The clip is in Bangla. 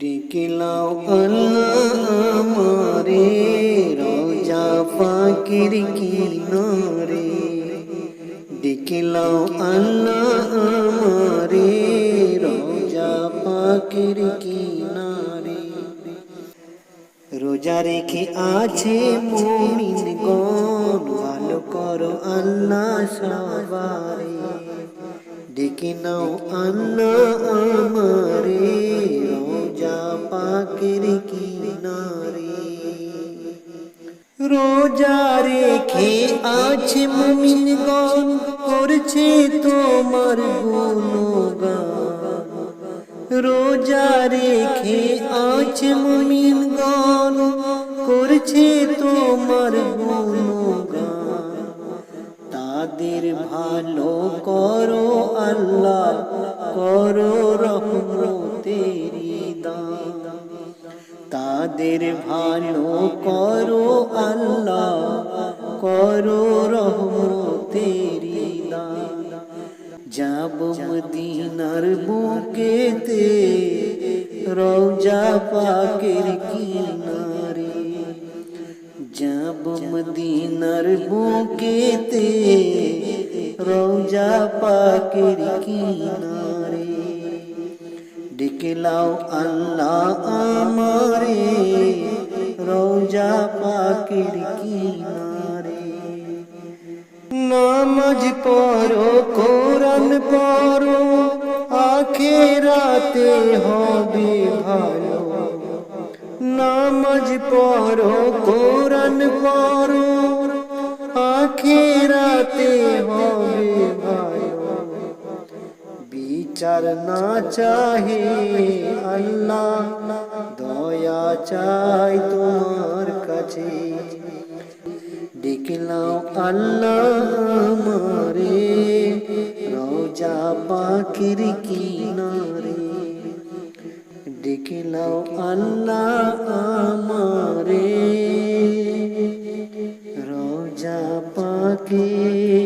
ডেকে লাও আল্লাহ আমারে রোজা পাকের কিনারে, ডেকে লাও আল্লাহ আমারে রোজা পাকের কিনারে। রোজা রেখে আছে মুমিনগণ, ভালো করো আল্লাহ সবারে। ডেকে নাও আল্লাহ আমারে রোজা পাকের কিনারে। রোজা রেখে আছে মুমিনগণ, করছে তোমার গুণগান। রোজা রেখে আছে মুমিনগণ, করছে তোমার গুণগান। তাদের ভালো করো আল্লাহ, করো রহমতের দান। তাদের ভালো করো আল্লাহ, করো রহমতের দান। যাব মদিনার বুকেতে রওজা পাকের কিনারে, যাব মদিনার বুকেতে রওজা পাকের কিনারে। ডেকে লাও আল্লাহ আমারে রওজা পাকের কিনারে। নামাজ পড়ো কোরআন পড়ো, আখিরাতে হবে ভালো। নামাজ পড়ো কোরআন পড়ো, আখিরাতে হবে ভালো। বিচার না চাহে আল্লাহ, দয়া চাই তোমার কাছে। ডেকে লাও আল্লাহ আমারে রওজা পাকের কিনারে, ডেকে লাও আল্লাহ আমারে রওজা পাকের